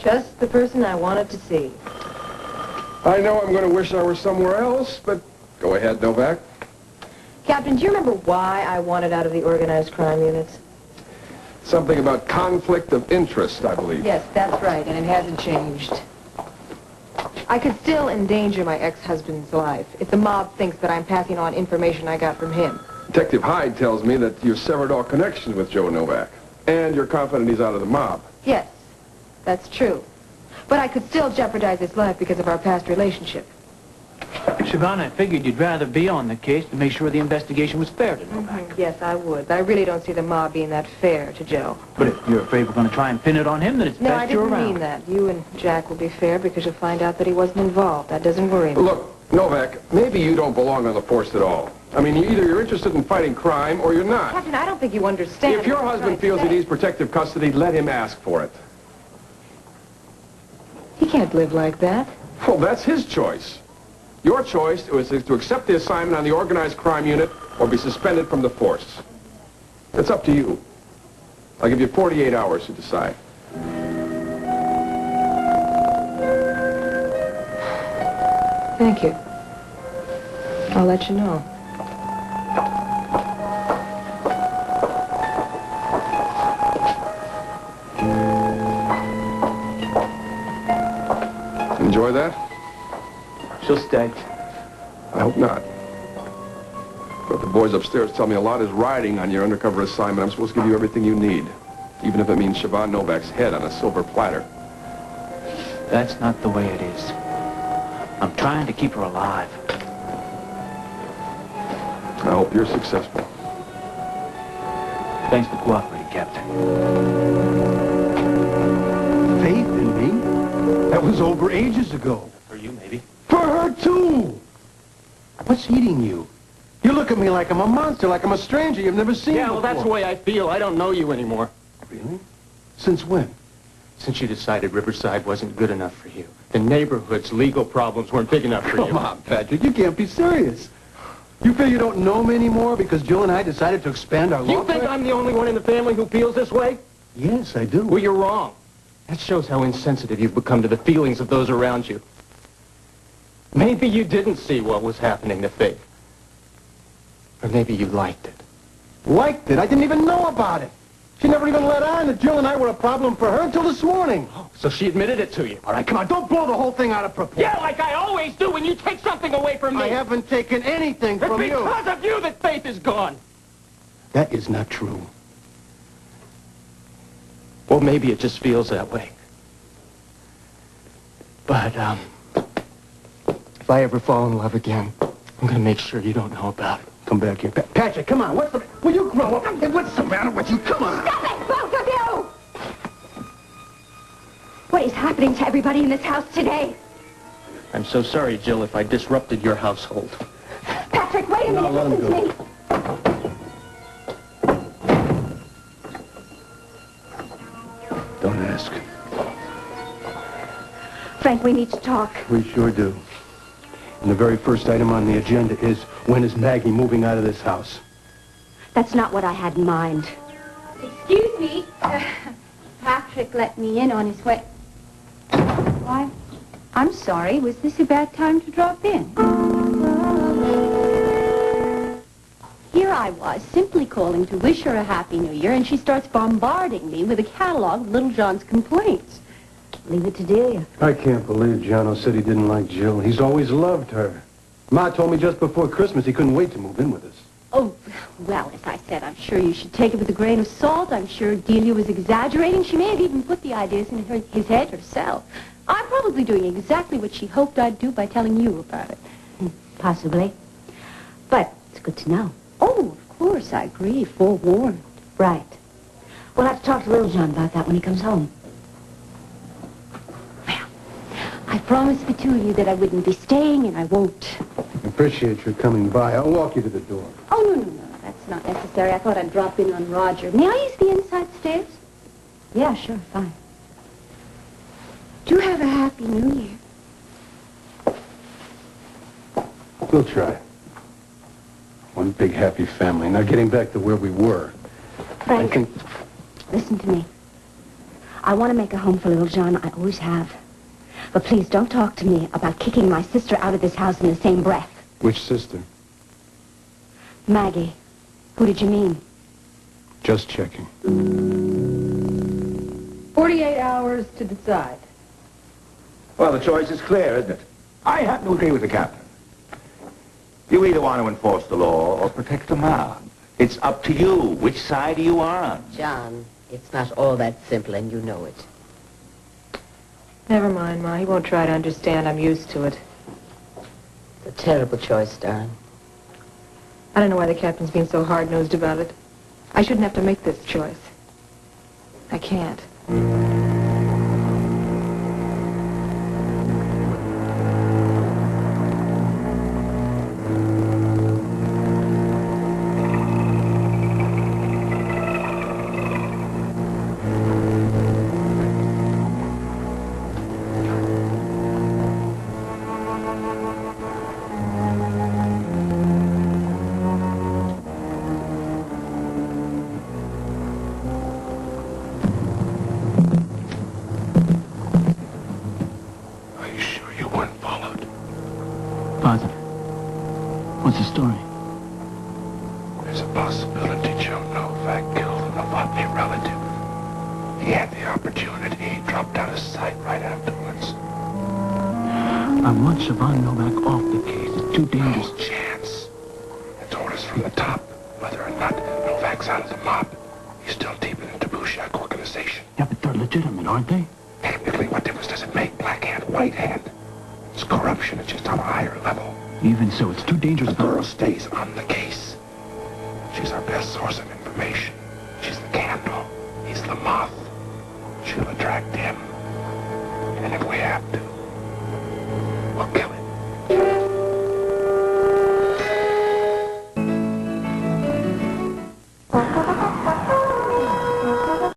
Just the person I wanted to see. I know I'm going to wish I were somewhere else, but go ahead, Novak. Captain, do you remember why I wanted out of the organized crime units? Something about conflict of interest, I believe. Yes, that's right, and it hasn't changed. I could still endanger my ex-husband's life if the mob thinks that I'm passing on information I got from him. Detective Hyde tells me that you've severed all connections with Joe Novak, and you're confident he's out of the mob. Yes, that's true. But I could still jeopardize his life because of our past relationship. Siobhan, I figured you'd rather be on the case to make sure the investigation was fair to Novak. Yes, I would. But I really don't see the mob being that fair to Joe. But if you're afraid we're going to try and pin it on him, then it's No, I best you're didn't around. mean that. You and Jack will be fair because you'll find out that he wasn't involved. That doesn't worry me. Look, Novak, maybe you don't belong on the force at all. I mean, either you're interested in fighting crime or you're not. Captain, I don't think you understand. If your husband feels he needs protective custody, let him ask for it. He can't live like that. Well, that's his choice. Your choice is to accept the assignment on the organized crime unit or be suspended from the force. It's up to you. I'll give you 48 hours to decide. Thank you. I'll let you know. Enjoy that? She'll stay. I hope not. But the boys upstairs tell me a lot is riding on your undercover assignment. I'm supposed to give you everything you need, even if it means Siobhan Novak's head on a silver platter. That's not the way it is. I'm trying to keep her alive. I hope you're successful. Thanks for cooperating, Captain. Faith in me? That was over ages ago. For you, maybe. For her, too! What's eating you? You look at me like I'm a monster, like I'm a stranger you've never seen before. That's the way I feel. I don't know you anymore. Really? Since when? Since you decided Riverside wasn't good enough for you. The neighborhood's legal problems weren't big enough for you. Come on, Patrick, you can't be serious. You feel you don't know me anymore because Jill and I decided to expand our law You think practice? I'm the only one in the family who feels this way? Yes, I do. Well, you're wrong. That shows how insensitive you've become to the feelings of those around you. Maybe you didn't see what was happening to Faith. Or maybe you liked it. Liked it? I didn't even know about it. She never even let on that Jill and I were a problem for her until this morning. So she admitted it to you. All right, come on, don't blow the whole thing out of proportion. Yeah, like I always do when you take something away from me. I haven't taken anything It's from you. because of you that Faith is gone. That is not true. Well, maybe it just feels that way. But, if I ever fall in love again, I'm gonna make sure you don't know about it. Come back here. Patrick, come on. What's the... Will you grow up? What's the matter with you? Come on. Stop it, both of you! What is happening to everybody in this house today? I'm so sorry, Jill, if I disrupted your household. Patrick, wait a minute. let him Listen to me. Don't ask. Frank, we need to talk. We sure do. And the very first item on the agenda is, when is Maggie moving out of this house? That's not what I had in mind. Excuse me. Patrick let me in on his way. Why, I'm sorry. Was this a bad time to drop in? Here I was, simply calling to wish her a Happy New Year, and she starts bombarding me with a catalog of Little John's complaints. Leave it to Delia. I can't believe Jono said he didn't like Jill. He's always loved her. Ma told me just before Christmas he couldn't wait to move in with us. Oh, well, as I said, I'm sure you should take it with a grain of salt. I'm sure Delia was exaggerating. She may have even put the ideas in his head herself. I'm probably doing exactly what she hoped I'd do by telling you about it. Possibly. But it's good to know. Oh, of course, I agree. Forewarned. Right. We'll have to talk to Little John about that when he comes home. Well, I promised the two of you that I wouldn't be staying, and I won't. I appreciate your coming by. I'll walk you to the door. Oh, no. That's not necessary. I thought I'd drop in on Roger. May I use the inside stairs? Yeah, sure, fine. Do have a Happy New Year. We'll try. One big happy family. Now getting back to where we were. Frank, I think... listen to me. I want to make a home for little John. I always have. But please don't talk to me about kicking my sister out of this house in the same breath. Which sister? Maggie, who did you mean? Just checking. 48 hours to decide. Well, the choice is clear, isn't it? I happen to agree with the captain. You either want to enforce the law or protect the mob. It's up to you. Which side are you on? John, it's not all that simple, and you know it. Never mind, Ma. He won't try to understand. I'm used to it. It's a terrible choice, darling. I don't know why the captain's being so hard-nosed about it. I shouldn't have to make this choice. I can't. Positive. What's the story? There's a possibility Joe Novak killed a Novotny relative. He had the opportunity. He dropped out of sight right afterwards. I want Siobhan Novak off the case. It's too dangerous. No chance. It's orders from the top. Whether or not Novak's out of the mob, he's still deep in the Dubushiak organization. Yeah, but they're legitimate, aren't they? Technically, what difference does it make? Black hand, white hand? It's corruption. It's just on a higher level. Even so, it's too dangerous. The girl stays on the case. She's our best source of information. She's the candle. He's the moth. She'll attract him. And if we have to,